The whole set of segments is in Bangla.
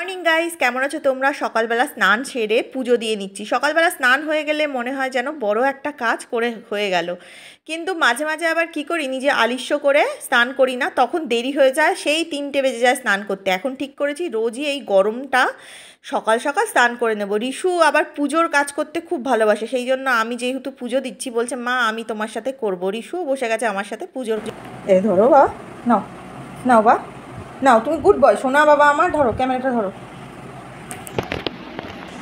মর্নিং গাইস, কেমন আছো তোমরা? সকালবেলা স্নান সেরে পুজো দিয়ে নিচ্ছি। সকালবেলা স্নান হয়ে গেলে মনে হয় যেন বড় একটা কাজ করে হয়ে গেল, কিন্তু মাঝে মাঝে আবার কি করি, নিজে আলিস্য করে স্নান করি না, তখন দেরি হয়ে যায়, সেই 3টে বেজে যায় স্নান করতে। এখন ঠিক করেছি রোজই এই গরমটা সকাল সকাল স্নান করে নেব। রিশু আবার পুজোর কাজ করতে খুব ভালোবাসে, সেই জন্য আমি যেহেতু পুজো দিচ্ছি বলছে মা আমি তোমার সাথে করব। রিশু বসে গেছে আমার সাথে পুজোর। এ ধরো বা, নাও নাও বা, নাও তুমি গুড বয় সোনা বাবা আমার। ধরো ক্যামেরাটা ধরো,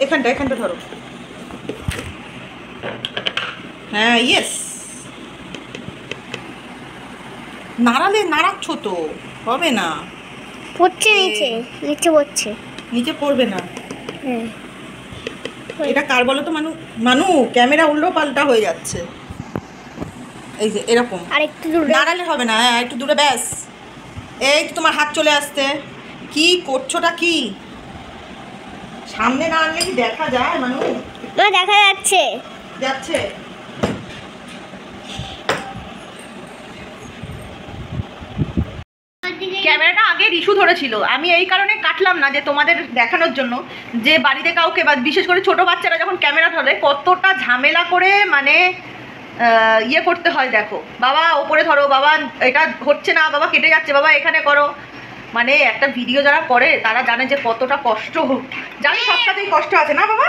এখানটা ধরো। হ্যাঁ ইয়েস, নাড়াচ্ছ তো হবে না, পড়ছে নিচে পড়ছে, নিচে পড়বে না। এটা কার বলো তো? মানু ক্যামেরা উল্টো পাল্টা হয়ে যাচ্ছে, এই যে এরকম। আর একটু দূরে নাড়ালে হবে না, একটু দূরে ব্যাস। এই তো তোমার হাত চলে আসতে, কি করছোটা কি? সামনে না আনলে কি দেখা যায় মানু? না দেখা যাচ্ছে যাচ্ছে। ক্যামেরাটা আগে রিশু ধরেছিল, আমি এই কারণে কাটলাম না যে তোমাদের দেখানোর জন্য যে বাড়িতে কাউকে বা বিশেষ করে ছোট বাচ্চারা যখন ক্যামেরা ধরে কতটা ঝামেলা করে মানে ইয়ে করতে হয়। দেখো বাবা ওপরে ধরো, বাবা এটা হচ্ছে না, বাবা কেটে যাচ্ছে, বাবা এখানে করো। মানে একটা ভিডিও যারা করে তারা জানে যে কতটা কষ্ট, জানি সবটাতেই কষ্ট আছে না বাবা।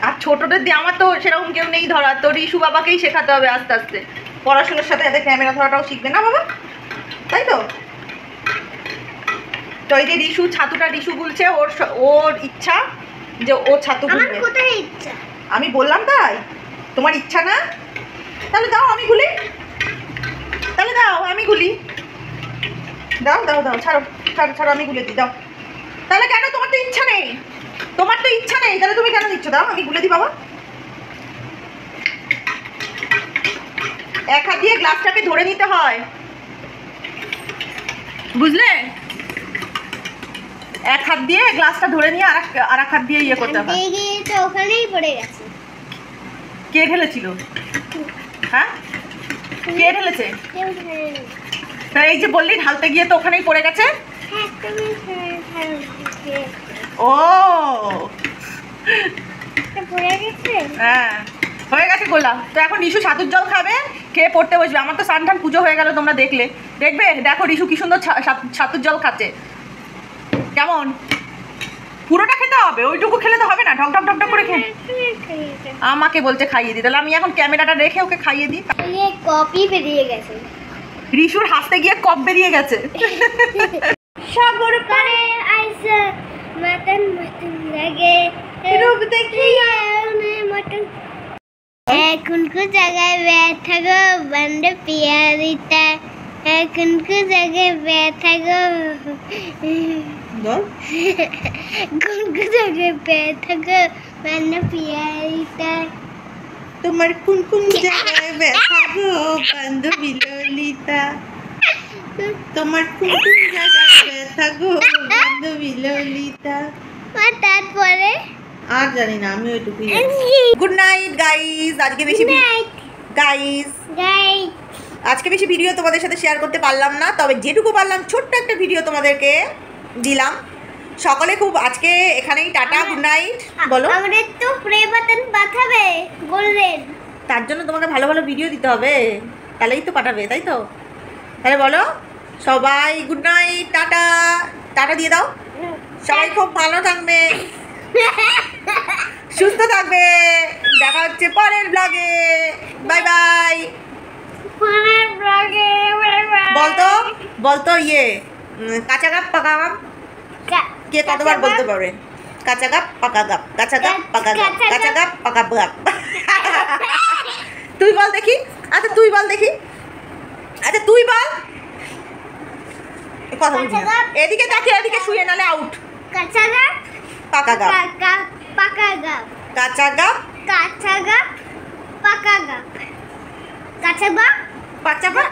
আর ছোটদের দিয়ে আমার তো সেরকম কেউ নেই ধরা, তো রিশু বাবাকেই শেখাতে হবে আস্তে আস্তে। পড়াশোনার সাথে এদের ক্যামেরা ধরাটাও শিখবে না বাবা, তাই তো? তো এই যে রিশু ছাতুটা রিশু বলছে, ওর ইচ্ছা যে ও ছাতু গুলবে। কোথায় ইচ্ছা? আমি বললাম তাই, তোমার ইচ্ছা না? তাহলে দাও আমি গুলি, তাহলে দাও আমি গুলি, দাও দাও দাও, ছাড়ো ছাড়ো ছাড়ো, আমি গুলে দিই, দাও। তাহলে কেন? তোমার তো ইচ্ছা নেই, তোমার তো ইচ্ছা নেই, তাহলে তুমি কেন দিচ্ছ? দাও আমি গুলে দিই বাবা। এক হাত দিয়ে গ্লাসটাকে ধরে নিতে হয়, বুঝলে? এক হাত দিয়ে গ্লাসটা ধরে নিয়ে আর এক হাত দিয়ে ইয়ে করতে হবে। ওখানেই পড়ে গেছে। কে ঢেলেছিল? হ্যাঁ কে ঢেলেছে? তা এই যে বললি ঢালতে গিয়ে তো ওখানেই পড়ে গেছে। ও হ্যাঁ হয়ে গেছে গোলা। তো এখন রিশু ছাতুর জল খাবে, খেয়ে পড়তে বসবে। আমার তো সান ঠান পুজো হয়ে গেল, তোমরা দেখবে দেখো রিশু কি সুন্দর ছাতুর জল খাচ্ছে। কেমন? পুরোটা খেতে হবে, ওইটুকু খেলে তো হবে না, ঢক ঢক ঢক ঢক করে খেয়ে। আমাকে বলছে খাইয়ে দিই, তাহলে আমি এখন ক্যামেরাটা রেখে ওকে খাইয়ে দিই। কপি বেরিয়ে গেছে, রিশুর হাসতে গিয়ে কপ বেরিয়ে গেছে। সাগর পারে আইসে মটন মটন লাগে রূপ দেখিয়ে মটন। এখন কো জায়গায় ব্যথা গো বন্ড পিয়ারিটা, এখন কো জায়গায় ব্যথা গো কোন কো জায়গায় ব্যথা গো বন্ড পিয়ারিটা। তোমার কোন কোন জায়গায় ব্যথা গো বান্ধবী ললিতা, তোমার কোন কোন জায়গায় ব্যথা গো বান্ধবী ললিতা। আর তারপরে আর জানি না, আমি ওইটুকুই জানি। Good night guys. আজকে বেশি আজকে বেশি ভিডিও তোমাদের সাথে শেয়ার করতে পারলাম না, তবে যেটুকু পারলাম ছোট্ট একটা ভিডিও তোমাদেরকে দিলাম। সকলে খুব আজকে এখানেই টাটা, গুড নাইট বলো। আমাদের তো প্লে বাটন পাঠাবে বললেন, তার জন্য তোমাকে ভালো ভালো ভিডিও দিতে হবে, তাহলেই তো পাঠাবে, তাই তো? তাহলে বলো সবাই গুড নাইট, টাটা। টাটা দিয়ে দাও। সবাই খুব ভালো থাকবে, সুস্থ থাকবে। দেখা হচ্ছে পরের ব্লগে। Bye bye. পরের ব্লগে বলতো ইয়ে কাঁচা গাপ পাকা গাপ কে কতবার বলতে পারবে? কাঁচা গাপ পাকা গাপ, কাঁচা গাপ পাকা গাপ, কাঁচা গাপ পাকা গাপ। তুই বল দেখি। আচ্ছা তুই বল দেখি। আচ্ছা তুই বল। কথা বলছি না, এদিকে তাকিয়ে, এদিকে শুয়ে, নালে আউট। কাঁচা গাপ পাকা গাপ, পাকা গাপ, কাঁচা গাপ পাকা গাপ, কাঁচা গাপ পাচা গাপ।